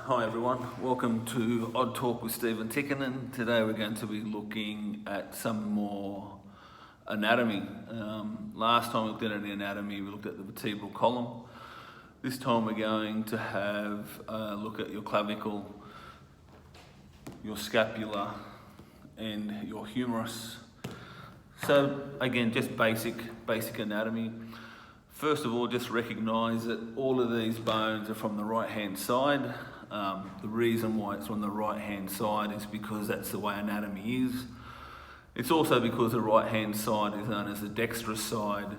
Hi everyone, welcome to OddTalk with Stephen Tikkanen. Today we're going to be looking at some more anatomy. Last time we looked at the anatomy, we looked at the vertebral column. This time we're going to have a look at your clavicle, your scapula and your humerus. So again, just basic anatomy. First of all, just recognise that all of these bones are from the right hand side. The reason why it's on the right hand side is because that's the way anatomy is. It's also because the right hand side is known as the dexterous side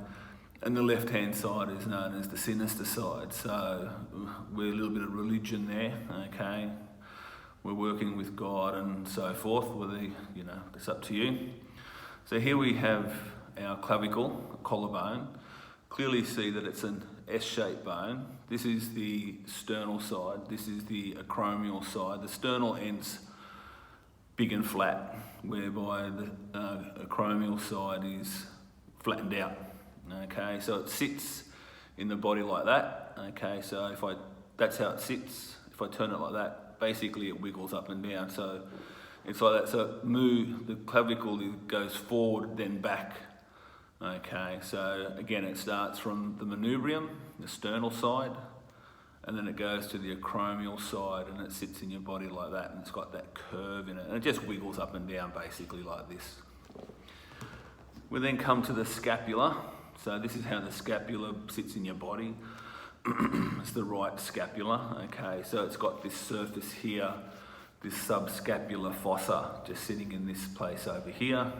and the left hand side is known as the sinister side. So we're a little bit of religion there, okay? We're working with God and so forth, whether, it's up to you. So here we have our clavicle, a collarbone. Clearly see that it's an S-shaped bone. This is the sternal side. This is the acromial side. The sternal end's big and flat, whereby the acromial side is flattened out. Okay, so it sits in the body like that. Okay, so that's how it sits. If I turn it like that, basically it wiggles up and down. So it's like that. So the clavicle goes forward, then back. Okay, so again, it starts from the manubrium, the sternal side, and then it goes to the acromial side and it sits in your body like that, and it's got that curve in it, and it just wiggles up and down basically like this. We then come to the scapula. So this is how the scapula sits in your body. It's the right scapula, okay, so it's got this surface here, this subscapular fossa just sitting in this place over here.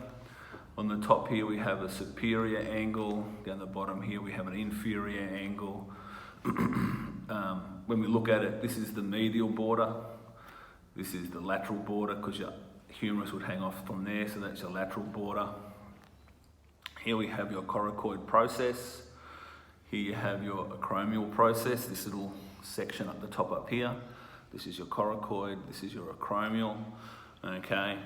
On the top here we have a superior angle, down the bottom here we have an inferior angle. When we look at it, this is the medial border, this is the lateral border because your humerus would hang off from there, so that's your lateral border. Here we have your coracoid process, here you have your acromial process, this little section up the top up here. This is your coracoid, this is your acromial. Okay,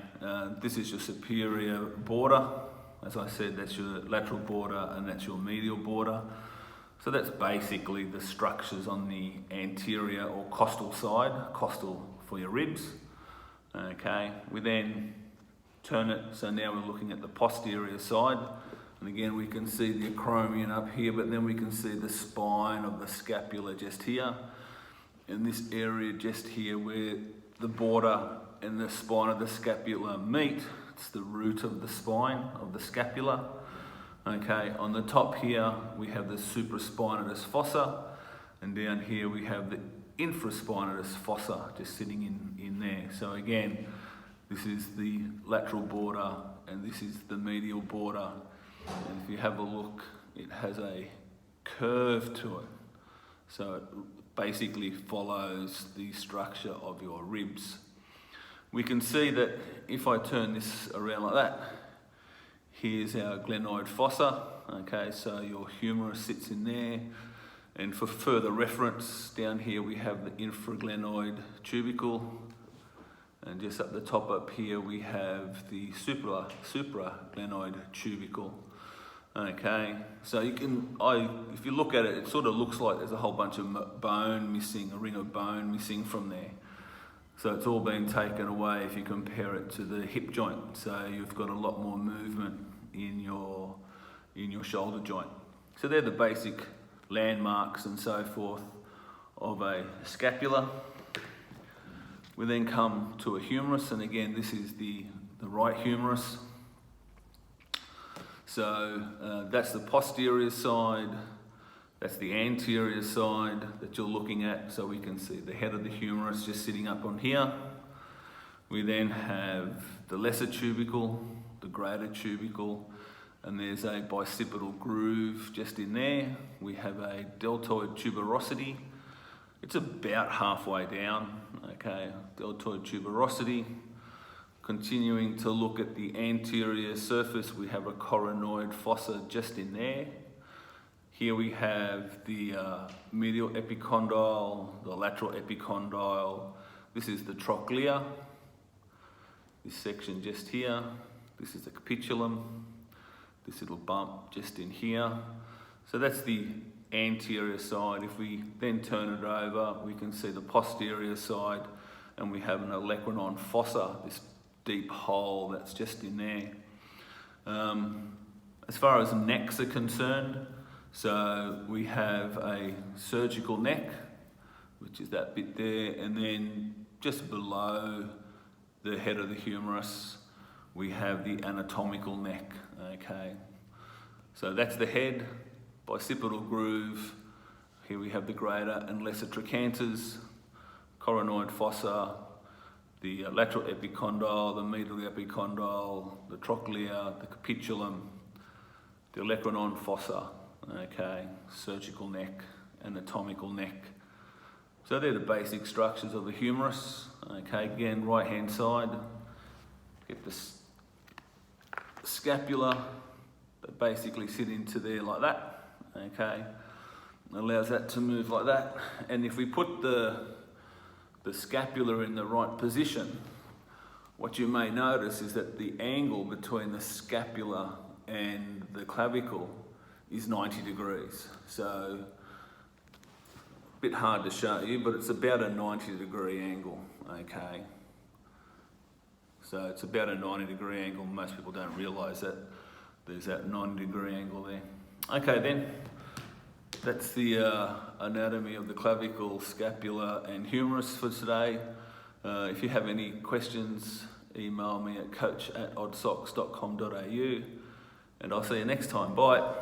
this is your superior border. As I said, that's your lateral border and that's your medial border. So that's basically the structures on the anterior or costal side, costal for your ribs. Okay, we then turn it, so now we're looking at the posterior side. And again, we can see the acromion up here, but then we can see the spine of the scapula just here. In this area just here where the border and the spine of the scapula meet, it's the root of the spine of the scapula. Okay, on the top here we have the supraspinatus fossa, and down here we have the infraspinatus fossa just sitting in there. So again, this is the lateral border and this is the medial border, and if you have a look, it has a curve to it, so it basically follows the structure of your ribs. We can see that if I turn this around like that, here's our glenoid fossa. Okay, so your humerus sits in there. And for further reference, down here we have the infraglenoid tubercle. And just up the top up here, we have the supraglenoid tubercle. Okay, so if you look at it, it sort of looks like there's a whole bunch of bone missing, a ring of bone missing from there. So it's all been taken away if you compare it to the hip joint. So you've got a lot more movement in your shoulder joint. So they're the basic landmarks and so forth of a scapula. We then come to a humerus, and again, this is the right humerus. So that's the posterior side. That's the anterior side that you're looking at, so we can see the head of the humerus just sitting up on here. We then have the lesser tubercle, the greater tubercle, and there's a bicipital groove just in there. We have a deltoid tuberosity. It's about halfway down, okay, deltoid tuberosity. Continuing to look at the anterior surface, we have a coronoid fossa just in there. Here we have the medial epicondyle, the lateral epicondyle. This is the trochlea. This section just here. This is the capitulum. This little bump just in here. So that's the anterior side. If we then turn it over, we can see the posterior side, and we have an olecranon fossa, this deep hole that's just in there. As far as necks are concerned, so we have a surgical neck, which is that bit there, and then just below the head of the humerus, we have the anatomical neck, okay? So that's the head, bicipital groove. Here we have the greater and lesser trochanters, coronoid fossa, the lateral epicondyle, the medial epicondyle, the trochlea, the capitulum, the olecranon fossa, okay, surgical neck, anatomical neck. So they're the basic structures of the humerus, okay, again, right hand side, get the scapula, that basically sit into there like that, okay, allows that to move like that. And if we put the scapula in the right position, what you may notice is that the angle between the scapula and the clavicle is 90 degrees. So, a bit hard to show you, but it's about a 90-degree angle, okay? So it's about a 90-degree angle. Most people don't realise that there's that 90-degree angle there. Okay then, that's the anatomy of the clavicle, scapula and humerus for today. If you have any questions, email me at coach@oddsocks.com.au, and I'll see you next time. Bye.